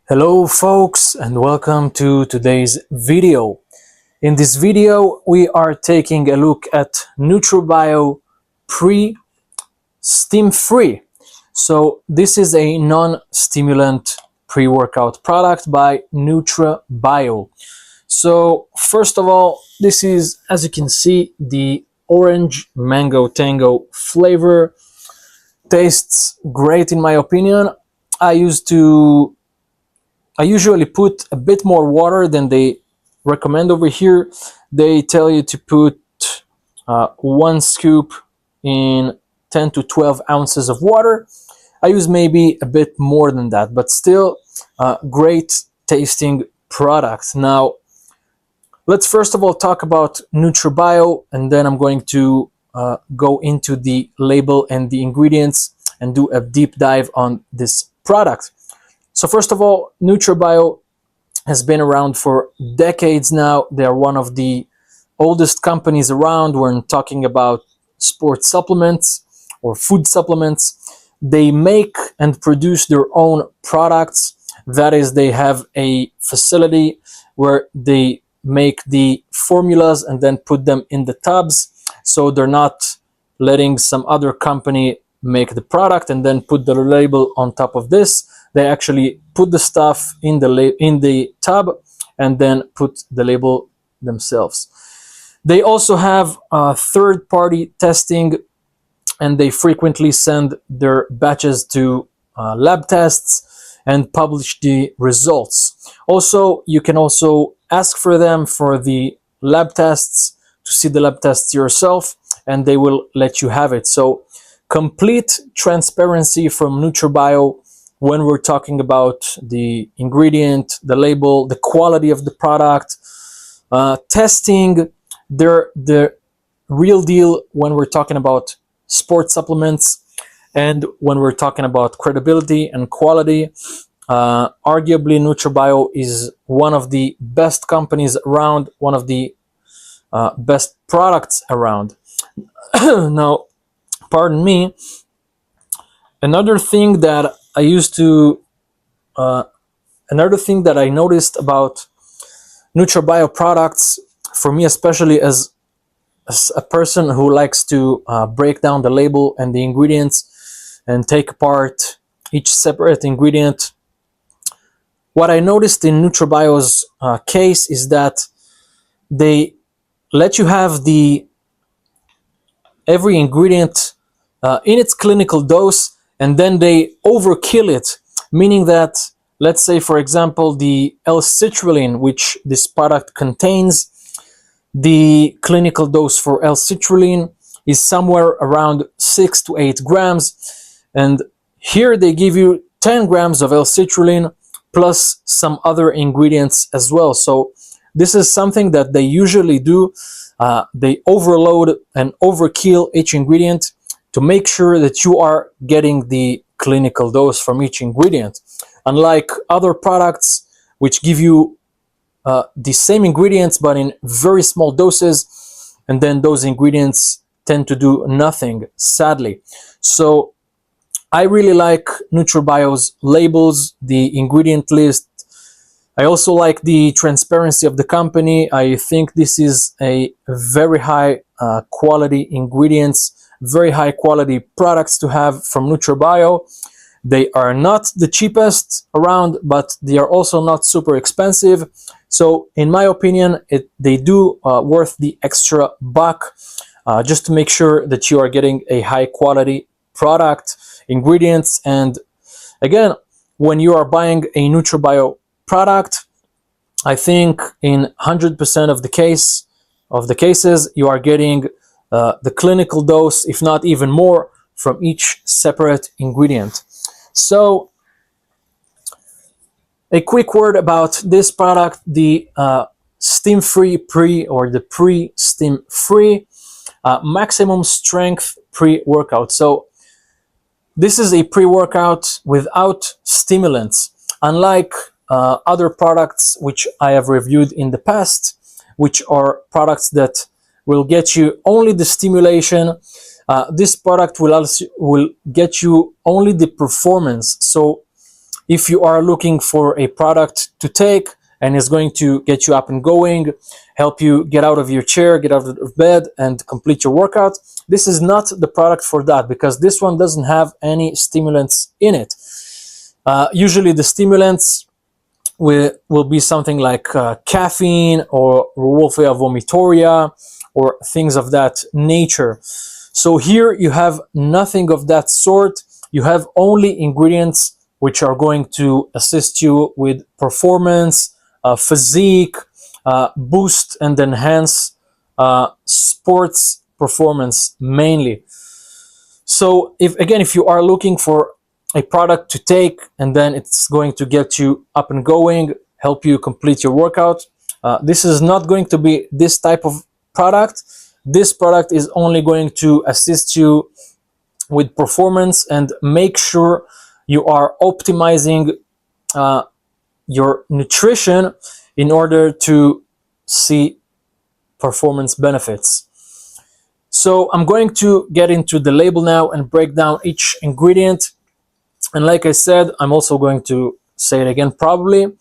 Hello folks, and welcome to today's video. In this video we are taking a look at Nutrabio PRE Stim Free. So this is a non-stimulant pre-workout product by Nutrabio. So first of all, this is, as you can see, the orange mango tango flavor. Tastes great in my opinion. I usually put a bit more water than they recommend over here. They tell you to put 1 scoop in 10 to 12 ounces of water. I use maybe a bit more than that, but still great tasting product. Now, let's first of all talk about Nutrabio, and then I'm going to go into the label and the ingredients and do a deep dive on this product. So first of all, Nutrabio has been around for decades now. They are one of the oldest companies around when talking about sports supplements or food supplements. They make and produce their own products. That is, they have a facility where they make the formulas and then put them in the tubs. So they're not letting some other company make the product and then put the label on top of this. They actually put the stuff in the tub and then put the label themselves. They also have third-party testing, and they frequently send their batches to lab tests and publish the results. Also, you can also ask for them for the lab tests, to see the lab tests yourself, and they will let you have it. So complete transparency from Nutrabio when we're talking about the ingredient, the label, the quality of the product, testing. They're the real deal when we're talking about sports supplements, and when we're talking about credibility and quality. Arguably, Nutrabio is one of the best companies around, one of the best products around. Now, pardon me, another thing that I noticed about Nutrabio products, for me especially as a person who likes to break down the label and the ingredients and take apart each separate ingredient, what I noticed in Nutrabio's case is that they let you have every ingredient in its clinical dose, and then they overkill it, meaning that, let's say, for example, the L-citrulline, which this product contains, the clinical dose for L-citrulline is somewhere around 6 to 8 grams, and here they give you 10 grams of L-citrulline plus some other ingredients as well. So this is something that they usually do. They overload and overkill each ingredient to make sure that you are getting the clinical dose from each ingredient. Unlike other products which give you the same ingredients but in very small doses, and then those ingredients tend to do nothing, sadly. So I really like Nutrabio's labels, the ingredient list. I also like the transparency of the company. I think this is a very high quality ingredients, very high quality products to have from Nutrabio. They are not the cheapest around, but they are also not super expensive. So in my opinion, they do worth the extra buck, just to make sure that you are getting a high quality product, ingredients. And again, when you are buying a Nutrabio product, I think in 100% of the cases, you are getting the clinical dose, if not even more, from each separate ingredient. So, a quick word about this product, the Stim Free Pre, or the PRE Stim Free maximum strength pre-workout. So this is a pre-workout without stimulants, unlike other products which I have reviewed in the past, which are products that will get you only the stimulation. This product will get you only the performance. So if you are looking for a product to take and is going to get you up and going, help you get out of your chair, get out of bed, and complete your workout, this is not the product for that, because this one doesn't have any stimulants in it. Usually the stimulants will be something like caffeine or Wolfia vomitoria or things of that nature. So here you have nothing of that sort. You have only ingredients which are going to assist you with performance, physique, boost and enhance sports performance mainly. So if you are looking for a product to take and then it's going to get you up and going, help you complete your workout, this is not going to be this type of product. This product is only going to assist you with performance and make sure you are optimizing your nutrition in order to see performance benefits. So I'm going to get into the label now and break down each ingredient. And like I said, I'm also going to say it again probably.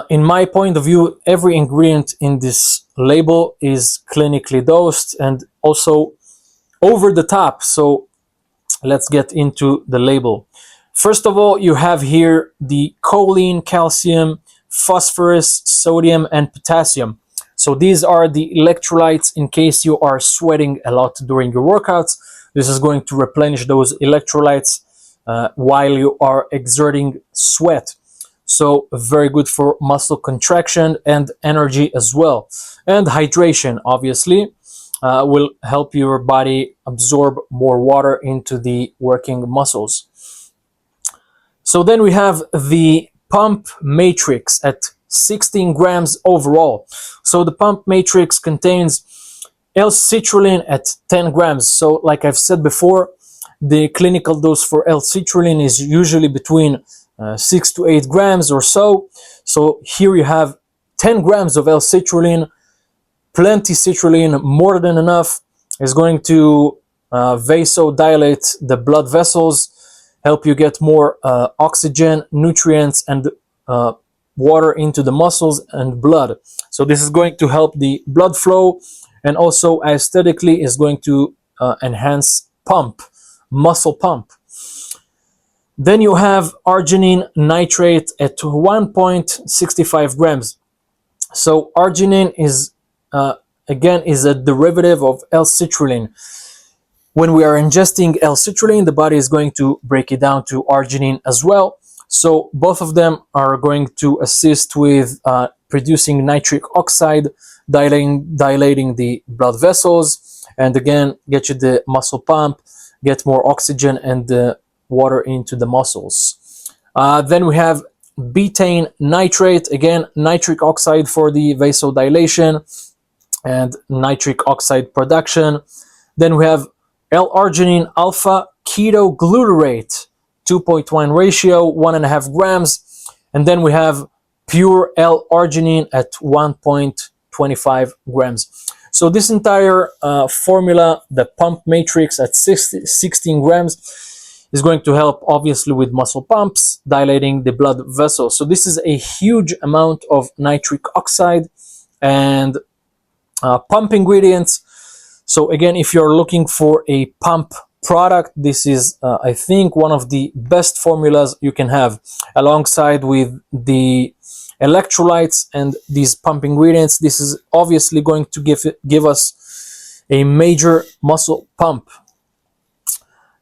In my point of view, every ingredient in this label is clinically dosed and also over the top. So let's get into the label. First of all, you have here the choline, calcium, phosphorus, sodium, and potassium. So these are the electrolytes in case you are sweating a lot during your workouts. This is going to replenish those electrolytes while you are exerting sweat. So very good for muscle contraction and energy as well. And hydration, obviously, will help your body absorb more water into the working muscles. So then we have the pump matrix at 16 grams overall. So the pump matrix contains L-citrulline at 10 grams. So like I've said before, the clinical dose for L-citrulline is usually between 6 to 8 grams or so. So here you have 10 grams of L-citrulline, plenty citrulline, more than enough, is going to vasodilate the blood vessels, help you get more oxygen, nutrients, and water into the muscles and blood. So this is going to help the blood flow, and also aesthetically is going to enhance muscle pump. Then you have arginine nitrate at 1.65 grams. So arginine is again is a derivative of L-citrulline. When we are ingesting L-citrulline, the body is going to break it down to arginine as well. So both of them are going to assist with producing nitric oxide, dilating the blood vessels, and again get you the muscle pump, get more oxygen and water into the muscles. Then we have betaine nitrate, again nitric oxide for the vasodilation and nitric oxide production. Then we have L-arginine alpha ketoglutarate, 2.1 ratio, 1.5 grams. And then we have pure L-arginine at 1.25 grams. So this entire formula, the pump matrix at 16 grams, is going to help obviously with muscle pumps, dilating the blood vessels. So this is a huge amount of nitric oxide and pump ingredients. So again, if you're looking for a pump product, this is I think one of the best formulas you can have, alongside with the electrolytes and these pump ingredients. This is obviously going to give us a major muscle pump.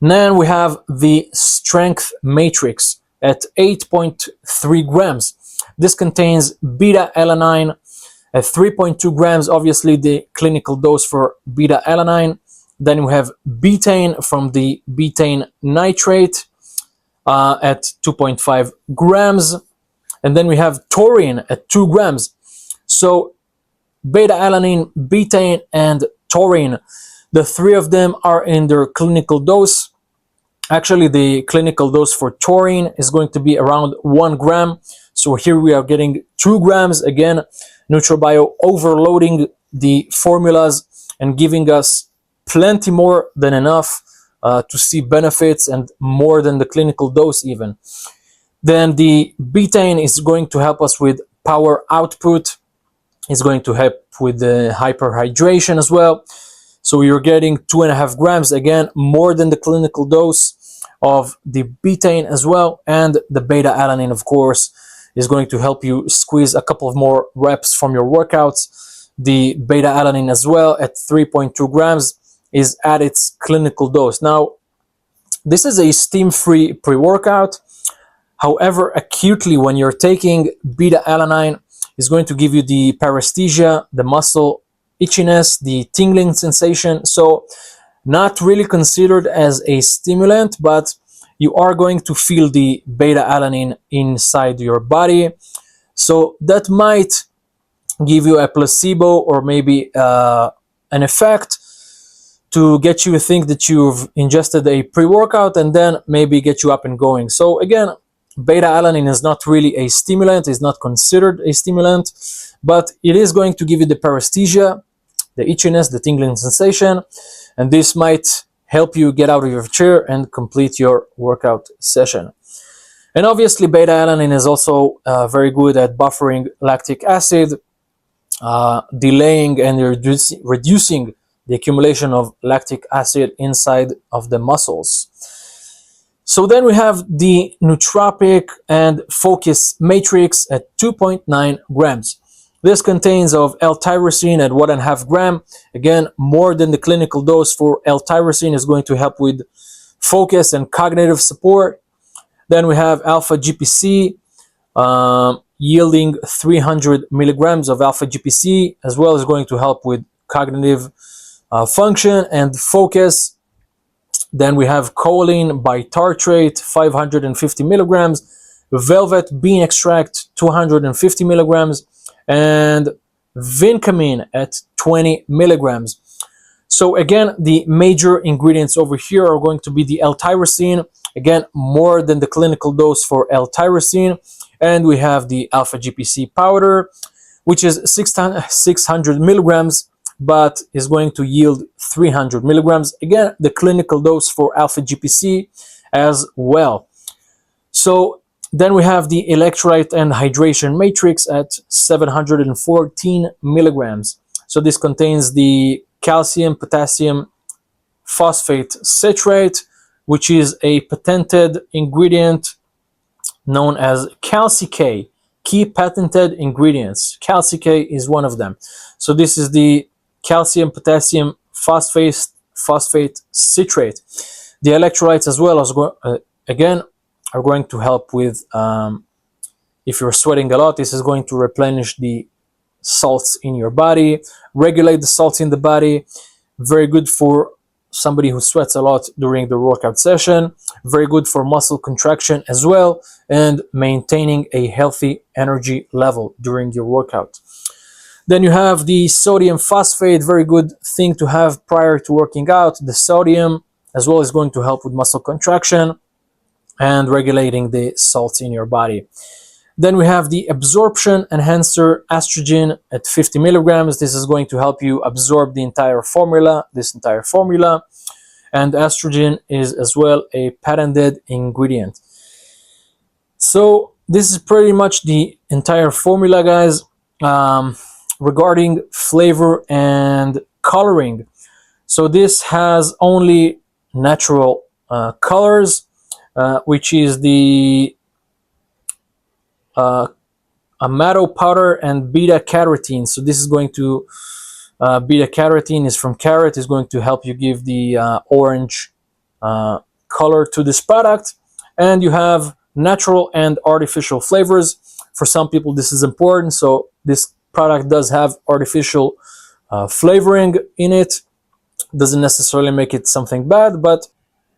Then we have the strength matrix at 8.3 grams. This contains beta-alanine at 3.2 grams, obviously the clinical dose for beta-alanine. Then we have betaine from the betaine nitrate at 2.5 grams. And then we have taurine at 2 grams. So beta-alanine, betaine, and taurine, the three of them are in their clinical dose. Actually, the clinical dose for taurine is going to be around 1 gram. So here we are getting 2 grams. Again, Nutrabio overloading the formulas and giving us plenty more than enough to see benefits and more than the clinical dose even. Then the betaine is going to help us with power output. It's going to help with the hyperhydration as well. So you're getting 2.5 grams, again, more than the clinical dose of the betaine as well. And the beta-alanine, of course, is going to help you squeeze a couple of more reps from your workouts. The beta-alanine as well at 3.2 grams is at its clinical dose. Now, this is a steam-free pre-workout. However, acutely, when you're taking beta-alanine, it's going to give you the paresthesia, the muscle itchiness, the tingling sensation. So not really considered as a stimulant, but you are going to feel the beta-alanine inside your body. So that might give you a placebo or maybe an effect to get you to think that you've ingested a pre-workout and then maybe get you up and going. So again, beta-alanine is not really a stimulant, is not considered a stimulant, but it is going to give you the paresthesia, the itchiness, the tingling sensation, and this might help you get out of your chair and complete your workout session. And obviously, beta-alanine is also very good at buffering lactic acid, delaying and reducing the accumulation of lactic acid inside of the muscles. So then we have the nootropic and focus matrix at 2.9 grams. This contains of L-tyrosine at 1.5 gram. Again, more than the clinical dose for L-tyrosine is going to help with focus and cognitive support. Then we have alpha GPC, yielding 300 milligrams of alpha GPC, as well as going to help with cognitive function and focus. Then we have choline bitartrate, 550 milligrams, velvet bean extract, 250 milligrams, and vincamin at 20 milligrams. So again, the major ingredients over here are going to be the L-tyrosine, again, more than the clinical dose for L-tyrosine, and we have the alpha GPC powder, which is 600 milligrams, but is going to yield 300 milligrams. Again, the clinical dose for alpha GPC as well. So then we have the electrolyte and hydration matrix at 714 milligrams. So this contains the calcium, potassium, phosphate citrate, which is a patented ingredient known as CalciK. Key patented ingredients. CalciK is one of them. So this is the calcium, potassium, phosphate citrate. The electrolytes as well as again are going to help with if you're sweating a lot. This is going to replenish the salts in your body, regulate the salts in the body. Very good for somebody who sweats a lot during the workout session. Very good for muscle contraction as well, and maintaining a healthy energy level during your workout. Then you have the sodium phosphate, very good thing to have prior to working out. The sodium as well is going to help with muscle contraction and regulating the salts in your body. Then we have the absorption enhancer estrogen at 50 milligrams. This is going to help you absorb this entire formula. And estrogen is as well a patented ingredient. So this is pretty much the entire formula, guys. Regarding flavor and coloring, so this has only natural colors, which is the amato powder and beta carotene. So this is going to beta carotene is from carrot, is going to help you give the orange color to this product. And you have natural and artificial flavors. For some people this is important, so this product does have artificial flavoring in it. Doesn't necessarily make it something bad, but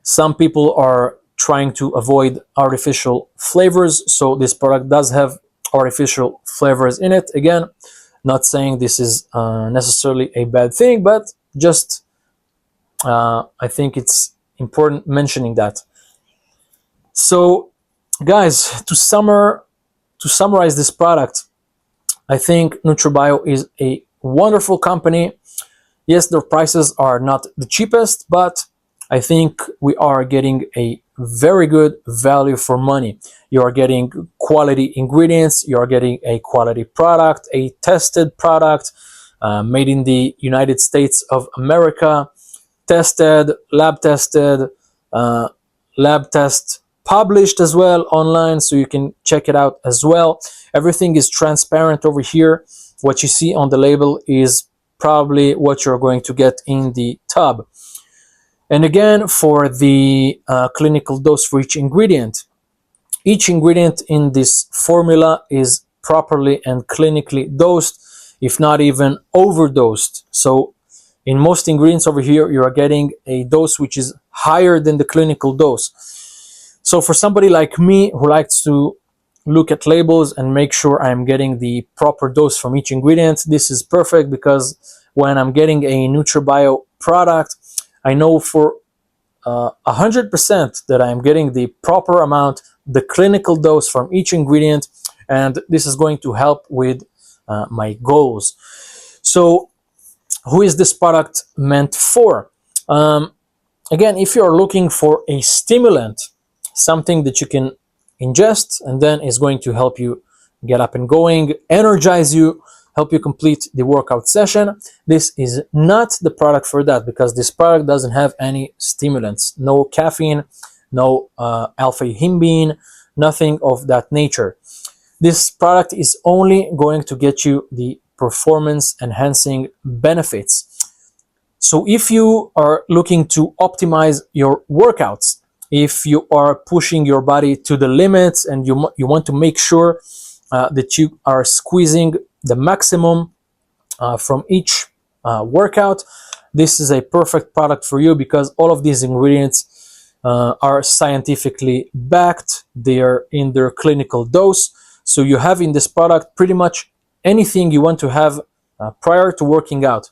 some people are trying to avoid artificial flavors, so this product does have artificial flavors in it. Again, not saying this is necessarily a bad thing, but just I think it's important mentioning that. So guys, to summarize this product, I think Nutrabio is a wonderful company. Yes, their prices are not the cheapest, but I think we are getting a very good value for money. You are getting quality ingredients, you are getting a quality product, a tested product, made in the United States of America, tested, uh, lab test published as well online, so you can check it out as well. Everything is transparent over here. What you see on the label is probably what you're going to get in the tub. And again, for the clinical dose for each ingredient in this formula is properly and clinically dosed, if not even overdosed. So in most ingredients over here, you are getting a dose which is higher than the clinical dose. So for somebody like me who likes to look at labels and make sure I'm getting the proper dose from each ingredient, this is perfect, because when I'm getting a Nutrabio product, I know for 100% that I'm getting the proper amount, the clinical dose from each ingredient, and this is going to help with my goals. So who is this product meant for? Again, if you're looking for a stimulant, something that you can ingest and then is going to help you get up and going, energize you, help you complete the workout session, this is not the product for that, because this product doesn't have any stimulants, no caffeine, no alpha-himbine, nothing of that nature. This product is only going to get you the performance enhancing benefits. So if you are looking to optimize your workouts, if you are pushing your body to the limits and you want to make sure that you are squeezing the maximum from each workout, this is a perfect product for you, because all of these ingredients are scientifically backed. They are in their clinical dose. So you have in this product pretty much anything you want to have prior to working out.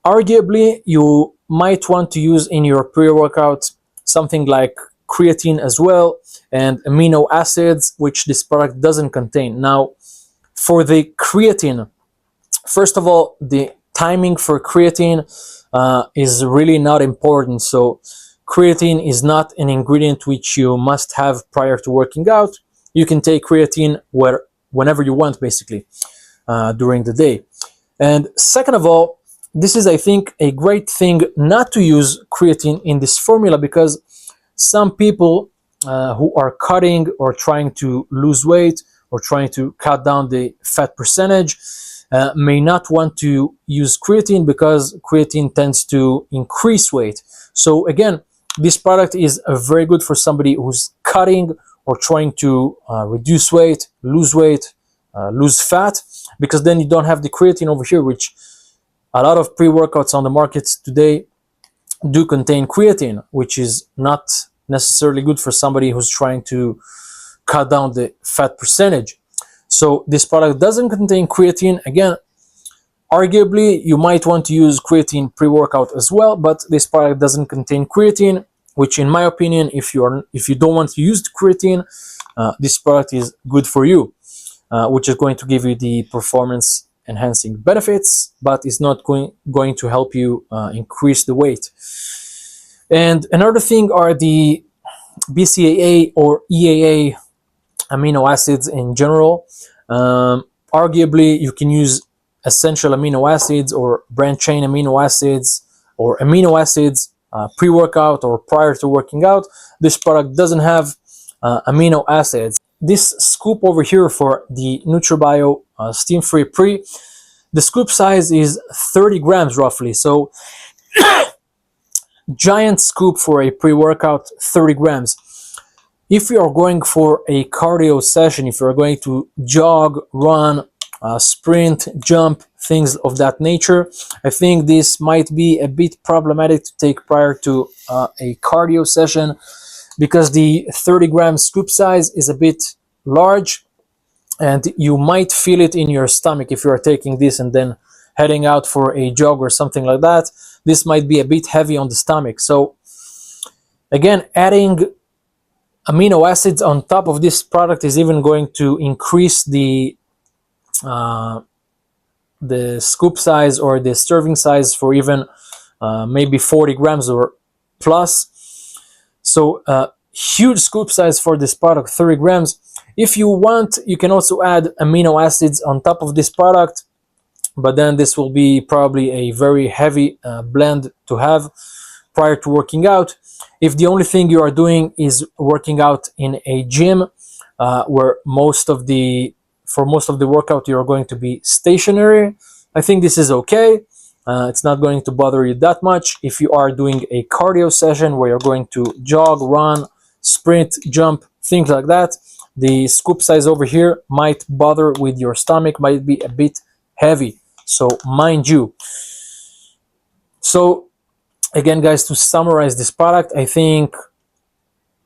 Arguably, you might want to use in your pre-workout something like creatine as well, and amino acids, which this product doesn't contain. Now, for the creatine, first of all, the timing for creatine is really not important. So creatine is not an ingredient which you must have prior to working out. You can take creatine whenever you want, basically, during the day. And second of all, this is, I think, a great thing not to use creatine in this formula, because some people who are cutting or trying to lose weight or trying to cut down the fat percentage may not want to use creatine, because creatine tends to increase weight. So again, this product is very good for somebody who's cutting or trying to reduce weight, lose fat, because then you don't have the creatine over here, which a lot of pre-workouts on the markets today do contain creatine, which is not necessarily good for somebody who's trying to cut down the fat percentage. So this product doesn't contain creatine. Again, arguably you might want to use creatine pre-workout as well, but this product doesn't contain creatine, which in my opinion, if you don't want to use the creatine, this product is good for you, which is going to give you the performance enhancing benefits, but it's not going to help you increase the weight. And another thing are the BCAA or EAA amino acids in general. Arguably, you can use essential amino acids or branched chain amino acids or amino acids pre-workout or prior to working out. This product doesn't have amino acids. This scoop over here for the Nutrabio Steam-Free Pre, the scoop size is 30 grams roughly. So giant scoop for a pre-workout, 30 grams. If you are going for a cardio session, if you're going to jog, run, sprint, jump, things of that nature, I think this might be a bit problematic to take prior to a cardio session, because the 30-gram scoop size is a bit large, and you might feel it in your stomach if you are taking this and then heading out for a jog or something like that. This might be a bit heavy on the stomach. So again, adding amino acids on top of this product is even going to increase the scoop size or the serving size for even maybe 40 grams or plus. So huge scoop size for this product, 30 grams. If you want, you can also add amino acids on top of this product, but then this will be probably a very heavy blend to have prior to working out. If the only thing you are doing is working out in a gym, where for most of the workout you're going to be stationary, I think this is okay. It's not going to bother you that much. If you are doing a cardio session where you're going to jog, run, sprint, jump, things like that, the scoop size over here might bother with your stomach, might be a bit heavy. So mind you. So again, guys, to summarize this product, I think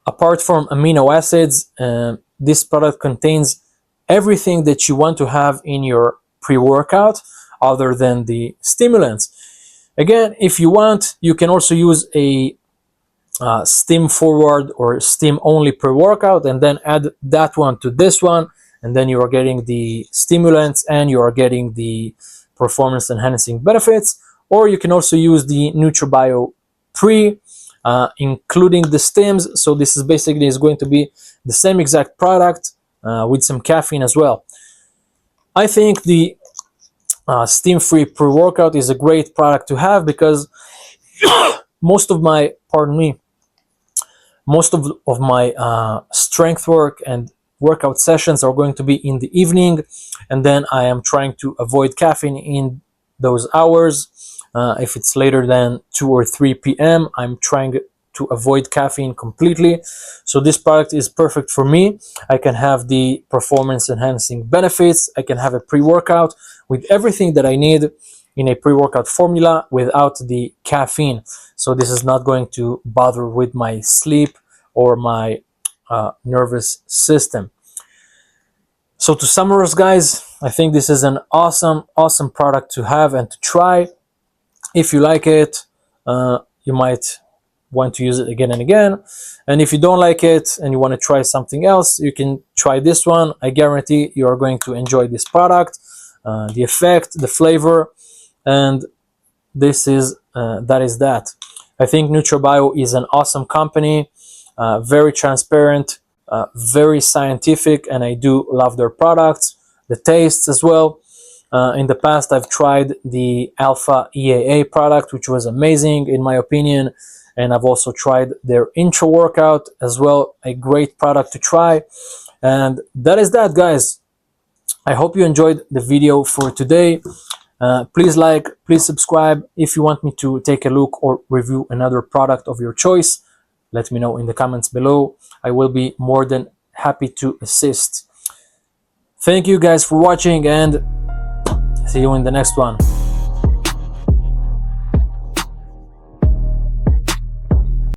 apart from amino acids, this product contains everything that you want to have in your pre-workout other than the stimulants. Again, if you want, you can also use a stim forward or stim only pre-workout and then add that one to this one, and then you are getting the stimulants and you are getting the performance enhancing benefits. Or you can also use the Nutrabio pre, including the stims. So this is basically going to be the same exact product with some caffeine as well. I think the stim-free pre-workout is a great product to have because most of my strength work and workout sessions are going to be in the evening, and then I am trying to avoid caffeine in those hours. If it's later than 2 or 3 p.m., I'm trying to avoid caffeine completely. So this product is perfect for me. I can have the performance enhancing benefits. I can have a pre-workout with everything that I need in a pre-workout formula without the caffeine. So this is not going to bother with my sleep or my nervous system. So to summarize, guys, I think this is an awesome product to have and to try. If you like it, you might want to use it again and again. And if you don't like it and you want to try something else, you can try this one. I guarantee you are going to enjoy this product, the effect, the flavor, and this is that. I think Nutrabio is an awesome company, very transparent, very scientific, and I do love their products, the tastes as well. In the past, I've tried the Alpha EAA product, which was amazing in my opinion, and I've also tried their intro workout as well, a great product to try. And that is that, guys. I hope you enjoyed the video for today. Please like, please subscribe. If you want me to take a look or review another product of your choice, let me know in the comments below. I will be more than happy to assist. Thank you guys for watching, and see you in the next one.